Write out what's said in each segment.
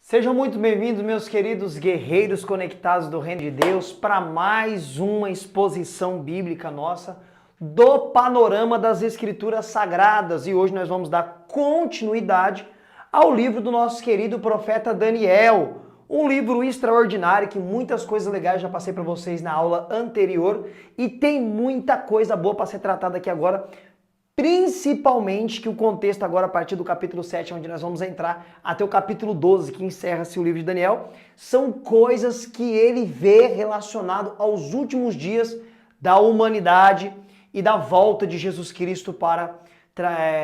Sejam muito bem-vindos, meus queridos guerreiros conectados do Reino de Deus, para mais uma exposição bíblica nossa do panorama das Escrituras Sagradas. E hoje nós vamos dar continuidade ao livro do nosso querido profeta Daniel, um livro extraordinário que muitas coisas legais já passei para vocês na aula anterior e tem muita coisa boa para ser tratada aqui agora. Principalmente que o contexto agora a partir do capítulo 7, onde nós vamos entrar, até o capítulo 12, que encerra-se o livro de Daniel, são coisas que ele vê relacionado aos últimos dias da humanidade e da volta de Jesus Cristo para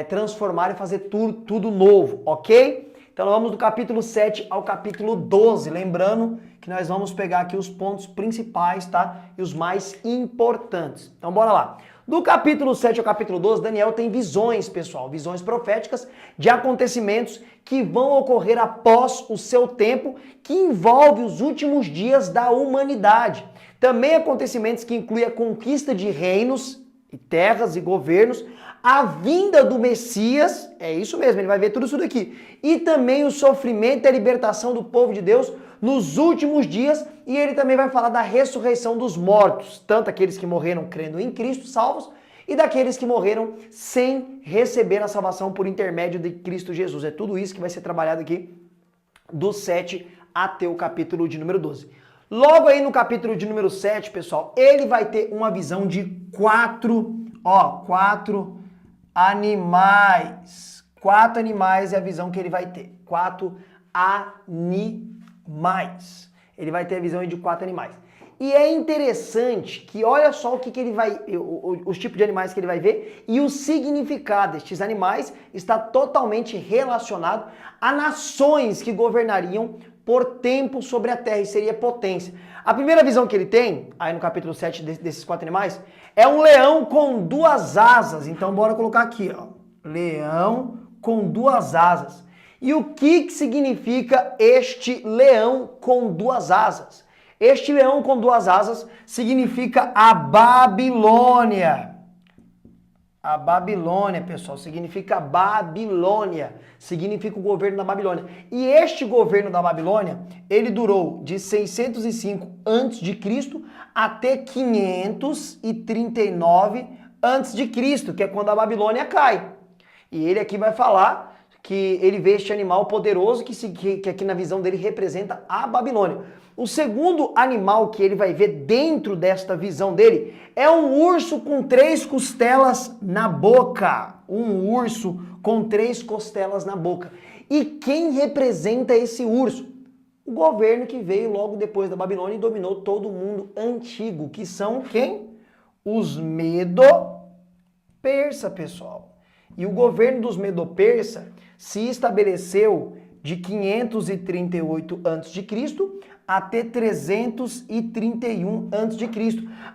transformar e fazer tudo novo, ok? Então nós vamos do capítulo 7 ao capítulo 12, lembrando que nós vamos pegar aqui os pontos principais, tá? E os mais importantes. Então bora lá. Do capítulo 7 ao capítulo 12, Daniel tem visões, pessoal, visões proféticas de acontecimentos que vão ocorrer após o seu tempo, que envolve os últimos dias da humanidade. Também acontecimentos que incluem a conquista de reinos, e terras e governos, a vinda do Messias, é isso mesmo, ele vai ver tudo isso daqui, e também o sofrimento e a libertação do povo de Deus nos últimos dias, e ele também vai falar da ressurreição dos mortos, tanto aqueles que morreram crendo em Cristo, salvos, e daqueles que morreram sem receber a salvação por intermédio de Cristo Jesus. É tudo isso que vai ser trabalhado aqui do 7 até o capítulo de número 12. Logo aí no capítulo de número 7, pessoal, ele vai ter uma visão de quatro animais. 4 animais é a visão que ele vai ter. 4 animais. Ele vai ter a visão de 4 animais. E é interessante que olha só o que ele vai, os tipos de animais que ele vai ver e o significado destes animais está totalmente relacionado a nações que governariam por tempo sobre a terra e seria potência. A primeira visão que ele tem, aí no capítulo 7 desses 4 animais, é um leão com 2 asas. Então bora colocar aqui, ó. Leão com 2 asas. E o que significa este leão com 2 asas? Este leão com 2 asas significa a Babilônia. A Babilônia, pessoal, significa Babilônia, significa o governo da Babilônia. E este governo da Babilônia, ele durou de 605 a.C. até 539 a.C., que é quando a Babilônia cai. E ele aqui vai falar que ele vê este animal poderoso que aqui na visão dele representa a Babilônia. O segundo animal que ele vai ver dentro desta visão dele é um urso com 3 costelas na boca. Um urso com 3 costelas na boca. E quem representa esse urso? O governo que veio logo depois da Babilônia e dominou todo o mundo antigo, que são quem? Os Medo-Persa, pessoal. E o governo dos Medo-Persa se estabeleceu de 538 a.C. até 331 a.C.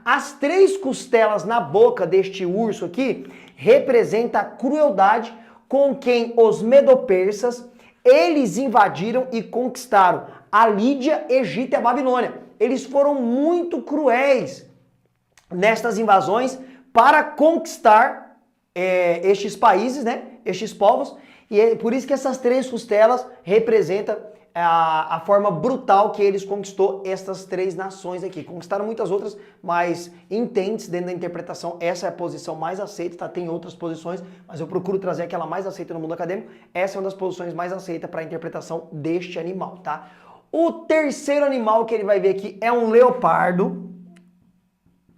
As 3 costelas na boca deste urso aqui representa a crueldade com quem os Medo-Persas eles invadiram e conquistaram a Lídia, Egito e a Babilônia. Eles foram muito cruéis nestas invasões para conquistar estes países, né? Estes povos. E é por isso que essas 3 costelas representam a forma brutal que eles conquistou estas 3 nações aqui. Conquistaram muitas outras, mas entende-se dentro da interpretação, essa é a posição mais aceita, tá? Tem outras posições, mas eu procuro trazer aquela mais aceita no mundo acadêmico. Essa é uma das posições mais aceitas para a interpretação deste animal, tá? O terceiro animal que ele vai ver aqui é um leopardo.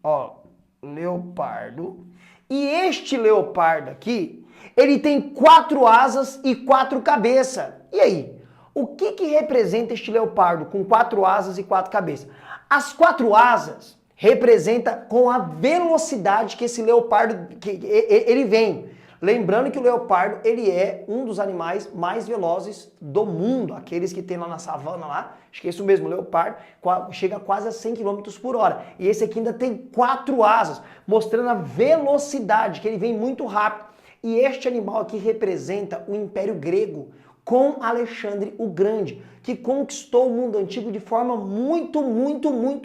Ó, leopardo. E este leopardo aqui, ele tem 4 asas e 4 cabeças. E aí? O que representa este leopardo com 4 asas e 4 cabeças? As 4 asas representam com a velocidade que esse leopardo ele vem. Lembrando que o leopardo ele é um dos animais mais velozes do mundo. Aqueles que tem lá na savana lá, acho que é isso mesmo, o leopardo chega quase a 100 km por hora. E esse aqui ainda tem 4 asas, mostrando a velocidade, que ele vem muito rápido. E este animal aqui representa o Império Grego, com Alexandre o Grande, que conquistou o mundo antigo de forma muito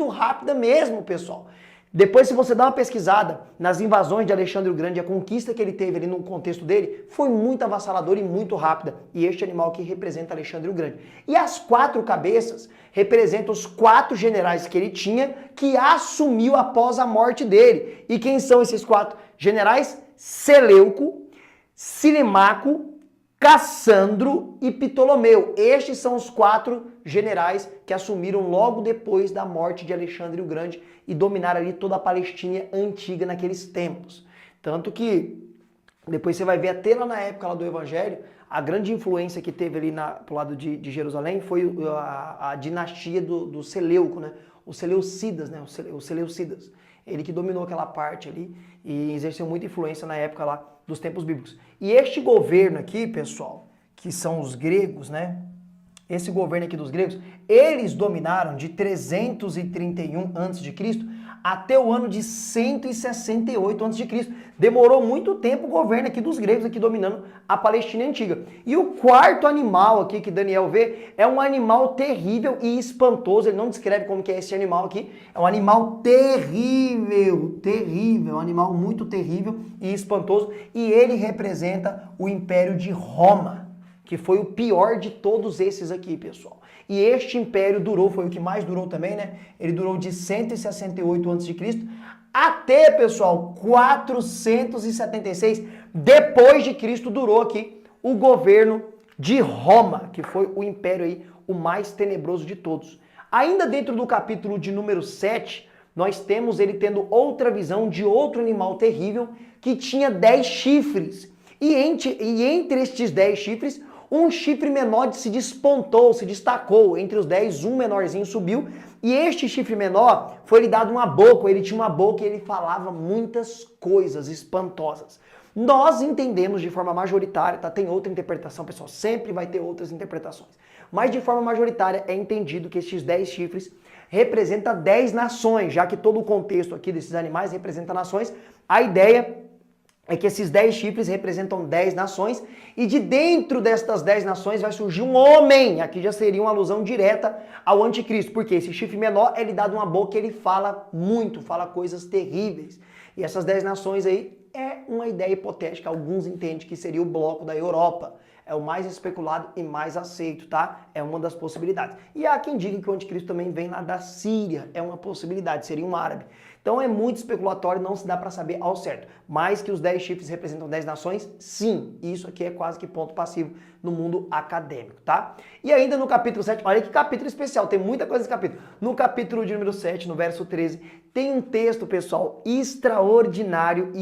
rápida mesmo, pessoal. Depois, se você dá uma pesquisada nas invasões de Alexandre o Grande, a conquista que ele teve ali no contexto dele foi muito avassaladora e muito rápida. E este animal aqui representa Alexandre o Grande. E as 4 cabeças representam os 4 generais que ele tinha, que assumiu após a morte dele. E quem são esses 4 generais? Seleuco, Silimaco, Cassandro e Ptolomeu. Estes são os 4 generais que assumiram logo depois da morte de Alexandre o Grande e dominaram ali toda a Palestina antiga naqueles tempos. Tanto que depois você vai ver até lá na época lá do Evangelho, a grande influência que teve ali pro lado de Jerusalém foi a dinastia do Seleuco, né? Os Seleucidas, né? Os Seleucidas. Ele que dominou aquela parte ali e exerceu muita influência na época lá dos tempos bíblicos. E este governo aqui, pessoal, que são os gregos, né? Esse governo aqui dos gregos, eles dominaram de 331 a.C. até o ano de 168 a.C. Demorou muito tempo o governo aqui dos gregos, aqui dominando a Palestina antiga. E o 4º animal aqui que Daniel vê é um animal terrível e espantoso. Ele não descreve como que é esse animal aqui. É um animal terrível, terrível, um animal muito terrível e espantoso. E ele representa o Império de Roma, que foi o pior de todos esses aqui, pessoal. E este império durou, foi o que mais durou também, né? Ele durou de 168 a.C. até, pessoal, 476 depois de Cristo durou aqui o governo de Roma, que foi o império aí, o mais tenebroso de todos. Ainda dentro do capítulo de número 7, nós temos ele tendo outra visão de outro animal terrível que tinha 10 chifres. E entre estes 10 chifres, um chifre menor se despontou, se destacou. Entre os 10, um menorzinho subiu. E este chifre menor foi lhe dado uma boca. Ele tinha uma boca e ele falava muitas coisas espantosas. Nós entendemos de forma majoritária, tá? Tem outra interpretação, pessoal. Sempre vai ter outras interpretações. Mas de forma majoritária é entendido que estes 10 chifres representam 10 nações. Já que todo o contexto aqui desses animais representa nações, a ideia é que esses 10 chifres representam 10 nações, e de dentro destas 10 nações vai surgir um homem. Aqui já seria uma alusão direta ao anticristo, porque esse chifre menor é lhe dado uma boca e ele fala muito, fala coisas terríveis. E essas 10 nações aí é uma ideia hipotética, alguns entendem que seria o bloco da Europa. É o mais especulado e mais aceito, tá? É uma das possibilidades. E há quem diga que o anticristo também vem lá da Síria, é uma possibilidade, seria um árabe. Então é muito especulatório, não se dá para saber ao certo. Mas que os 10 chifres representam 10 nações, sim. Isso aqui é quase que ponto passivo no mundo acadêmico, tá? E ainda no capítulo 7, olha que capítulo especial, tem muita coisa nesse capítulo. No capítulo de número 7, no verso 13, tem um texto, pessoal, extraordinário,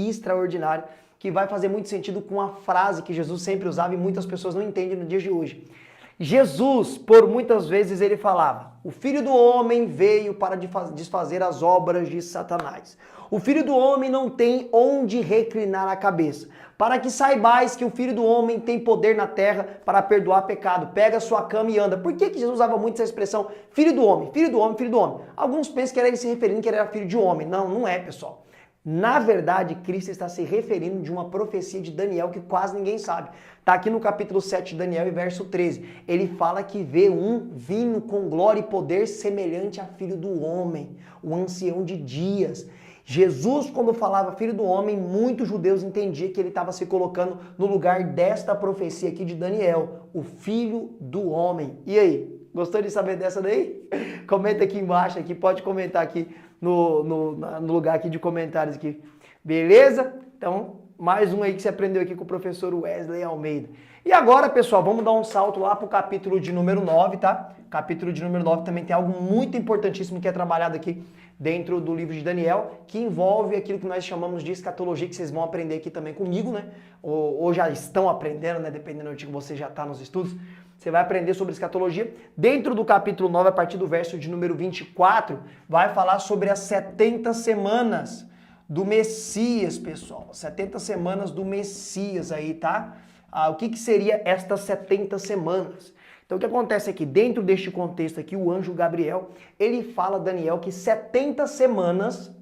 que vai fazer muito sentido com a frase que Jesus sempre usava e muitas pessoas não entendem no dia de hoje. Jesus, por muitas vezes, ele falava: o Filho do Homem veio para desfazer as obras de Satanás. O Filho do Homem não tem onde reclinar a cabeça. Para que saibais que o Filho do Homem tem poder na terra para perdoar pecado. Pega a sua cama e anda. Por que Jesus usava muito essa expressão? Filho do Homem, Filho do Homem, Filho do Homem. Alguns pensam que era ele se referindo que ele era filho de homem. Não, não é, pessoal. Na verdade, Cristo está se referindo de uma profecia de Daniel que quase ninguém sabe. Está aqui no capítulo 7 de Daniel e verso 13. Ele fala que vê um vindo com glória e poder semelhante a filho do homem, o ancião de dias. Jesus, quando falava filho do homem, muitos judeus entendiam que ele estava se colocando no lugar desta profecia aqui de Daniel, o filho do homem. E aí, gostou de saber dessa daí? Comenta aqui embaixo, aqui, pode comentar aqui no lugar aqui de comentários aqui. Beleza? Então, mais um aí que você aprendeu aqui com o professor Wesley Almeida. E agora, pessoal, vamos dar um salto lá para o capítulo de número 9, tá? Capítulo de número 9 também tem algo muito importantíssimo que é trabalhado aqui dentro do livro de Daniel, que envolve aquilo que nós chamamos de escatologia, que vocês vão aprender aqui também comigo, né? Ou já estão aprendendo, né? Dependendo de que você já está nos estudos. Você vai aprender sobre escatologia. Dentro do capítulo 9, a partir do verso de número 24, vai falar sobre as 70 semanas do Messias, pessoal. 70 semanas do Messias aí, tá? O que seria estas 70 semanas? Então o que acontece aqui? Dentro deste contexto aqui, o anjo Gabriel, ele fala a Daniel que 70 semanas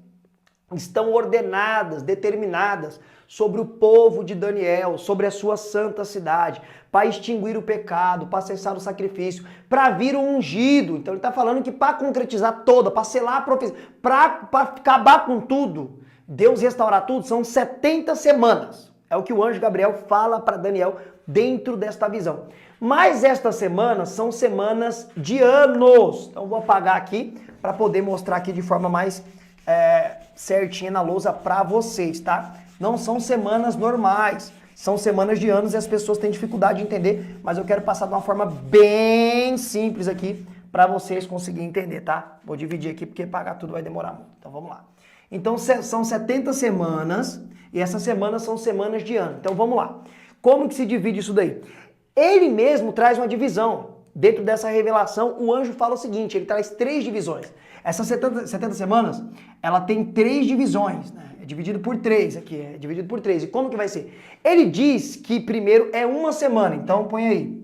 estão ordenadas, determinadas sobre o povo de Daniel, sobre a sua santa cidade, para extinguir o pecado, para cessar o sacrifício, para vir o ungido. Então ele está falando que para concretizar toda, para selar a profecia, para acabar com tudo, Deus restaurar tudo, são 70 semanas. É o que o anjo Gabriel fala para Daniel dentro desta visão. Mas estas semanas são semanas de anos. Então vou apagar aqui para poder mostrar aqui de forma mais certinha na lousa para vocês, tá? Não são semanas normais, são semanas de anos e as pessoas têm dificuldade de entender, mas eu quero passar de uma forma bem simples aqui para vocês conseguirem entender, tá? Vou dividir aqui porque pagar tudo vai demorar muito. Então vamos lá. Então são 70 semanas e essas semanas são semanas de ano. Então vamos lá. Como que se divide isso daí? Ele mesmo traz uma divisão. Dentro dessa revelação, o anjo fala o seguinte, ele traz 3 divisões. Essas 70 semanas, ela tem 3 divisões, né? É dividido por 3 aqui, é dividido por 3. E como que vai ser? Ele diz que primeiro é uma semana, então põe aí.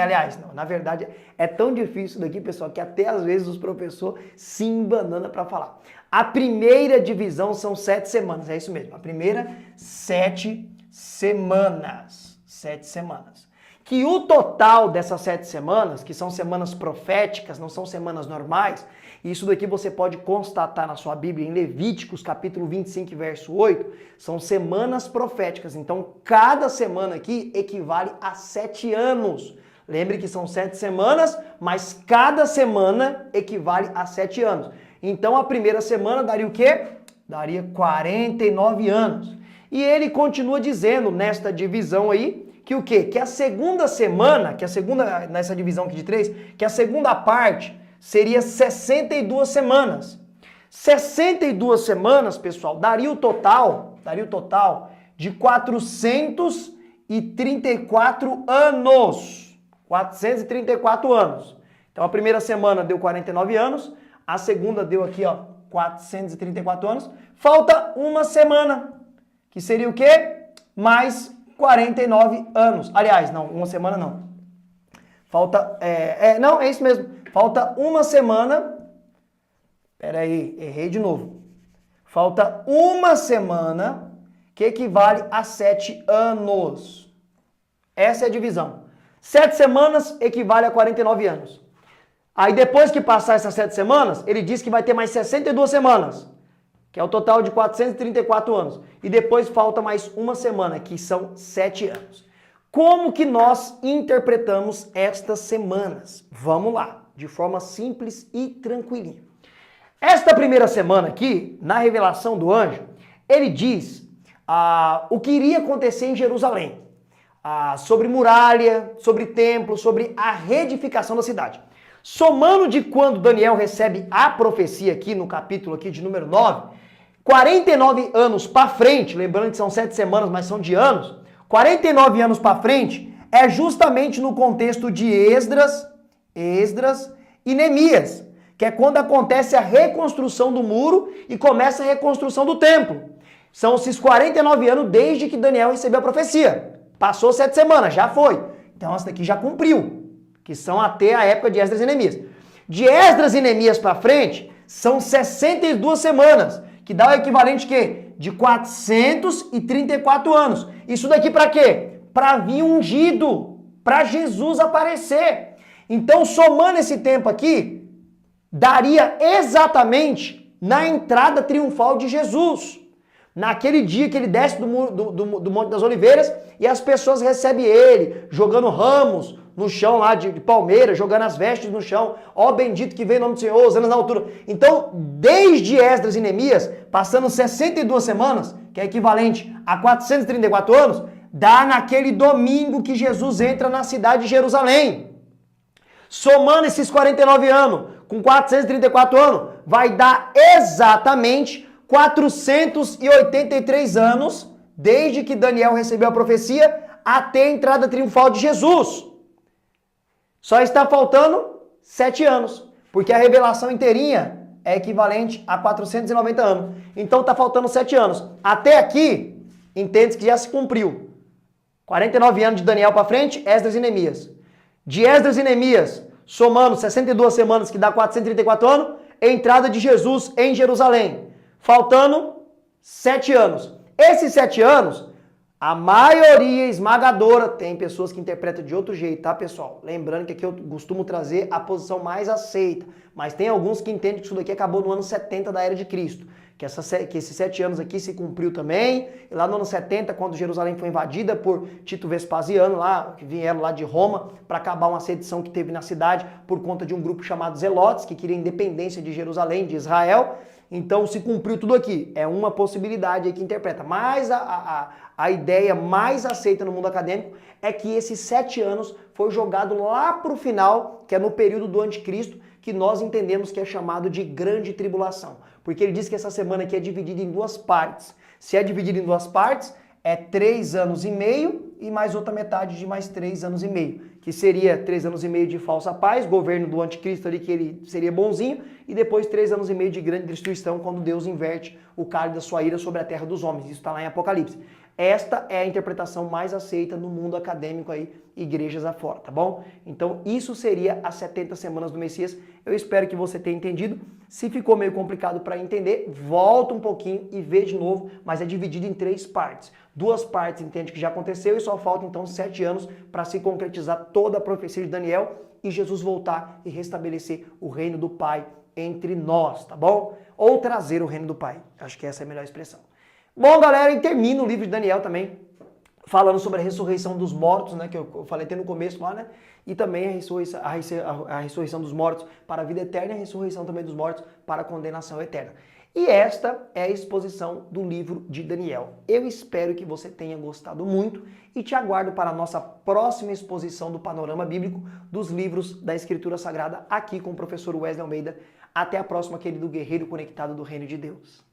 Aliás, não, na verdade é tão difícil daqui, pessoal, que até às vezes os professores se embananam para falar. A primeira divisão são 7 semanas, é isso mesmo. A primeira, 7 semanas. 7 semanas. Que o total dessas 7 semanas, que são semanas proféticas, não são semanas normais, e isso daqui você pode constatar na sua Bíblia, em Levíticos, capítulo 25, verso 8, são semanas proféticas. Então, cada semana aqui equivale a 7 anos. Lembre que são 7 semanas, mas cada semana equivale a 7 anos. Então, a primeira semana daria o quê? Daria 49 anos. E ele continua dizendo, nesta divisão aí, que o quê? Que a segunda semana, nessa divisão aqui de 3, que a segunda parte seria 62 semanas. 62 semanas, pessoal, daria o total de 434 anos. 434 anos. Então a primeira semana deu 49 anos, a segunda deu aqui, ó, 434 anos. Falta uma semana, que seria o quê? Mais 49 anos. Aliás, não, uma semana não. Falta, não, é isso mesmo. Falta uma semana. Pera aí, errei de novo. Falta uma semana que equivale a 7 anos. Essa é a divisão. 7 semanas equivale a 49 anos. Aí depois que passar essas 7 semanas, ele diz que vai ter mais 62 semanas. Que é o total de 434 anos. E depois falta mais uma semana, que são 7 anos. Como que nós interpretamos estas semanas? Vamos lá, de forma simples e tranquilinha. Esta primeira semana aqui, na revelação do anjo, ele diz o que iria acontecer em Jerusalém. Sobre muralha, sobre templo, sobre a reedificação da cidade. Somando de quando Daniel recebe a profecia aqui no capítulo aqui de número 9, 49 anos para frente, lembrando que são 7 semanas, mas são de anos, 49 anos para frente é justamente no contexto de Esdras e Neemias, que é quando acontece a reconstrução do muro e começa a reconstrução do templo. São esses 49 anos desde que Daniel recebeu a profecia. Passou 7 semanas, já foi. Então essa daqui já cumpriu, que são até a época de Esdras e Neemias. De Esdras e Neemias para frente, são 62 semanas, que dá o equivalente quê? De 434 anos. Isso daqui para quê? Para vir ungido, para Jesus aparecer. Então, somando esse tempo aqui, daria exatamente na entrada triunfal de Jesus. Naquele dia que ele desce do Monte das Oliveiras e as pessoas recebem ele, jogando ramos no chão lá de palmeira, jogando as vestes no chão. Ó bendito que vem em nome do Senhor, Hosanna na altura. Então, desde Esdras e Neemias, passando 62 semanas, que é equivalente a 434 anos, dá naquele domingo que Jesus entra na cidade de Jerusalém. Somando esses 49 anos com 434 anos, vai dar exatamente 483 anos, desde que Daniel recebeu a profecia, até a entrada triunfal de Jesus. Só está faltando 7 anos, porque a revelação inteirinha é equivalente a 490 anos. Então está faltando 7 anos. Até aqui, entende que já se cumpriu. 49 anos de Daniel para frente, Esdras e Neemias. De Esdras e Neemias, somando 62 semanas, que dá 434 anos, entrada de Jesus em Jerusalém. Faltando 7 anos. Esses 7 anos, a maioria esmagadora, tem pessoas que interpretam de outro jeito, tá, pessoal? Lembrando que aqui eu costumo trazer a posição mais aceita, mas tem alguns que entendem que isso daqui acabou no ano 70 da Era de Cristo, que esses 7 anos aqui se cumpriu também, e lá no ano 70, quando Jerusalém foi invadida por Tito Vespasiano, lá, que vieram lá de Roma, para acabar uma sedição que teve na cidade por conta de um grupo chamado Zelotes, que queria a independência de Jerusalém, de Israel. Então se cumpriu tudo aqui. É uma possibilidade aí que interpreta. Mas a ideia mais aceita no mundo acadêmico é que esses 7 anos foi jogado lá para o final, que é no período do anticristo, que nós entendemos que é chamado de grande tribulação. Porque ele diz que essa semana aqui é dividida em 2 partes. Se é dividida em 2 partes, é 3 anos e meio e mais outra metade de mais 3 anos e meio. Que seria 3 anos e meio de falsa paz, governo do anticristo ali, que ele seria bonzinho, e depois 3 anos e meio de grande destruição, quando Deus inverte o cálice da sua ira sobre a terra dos homens. Isso está lá em Apocalipse. Esta é a interpretação mais aceita no mundo acadêmico aí, igrejas afora, tá bom? Então isso seria as 70 semanas do Messias. Eu espero que você tenha entendido. Se ficou meio complicado para entender, volta um pouquinho e vê de novo, mas é dividido em 3 partes. 2 partes entende que já aconteceu e só falta então 7 anos para se concretizar toda a profecia de Daniel e Jesus voltar e restabelecer o reino do Pai entre nós, tá bom? Ou trazer o reino do Pai. Acho que essa é a melhor expressão. Bom, galera, e termina o livro de Daniel também, falando sobre a ressurreição dos mortos, né, que eu falei até no começo lá, né, e também a ressurreição dos mortos para a vida eterna e a ressurreição também dos mortos para a condenação eterna. E esta é a exposição do livro de Daniel. Eu espero que você tenha gostado muito e te aguardo para a nossa próxima exposição do panorama bíblico dos livros da Escritura Sagrada aqui com o professor Wesley Almeida. Até a próxima, querido guerreiro conectado do Reino de Deus.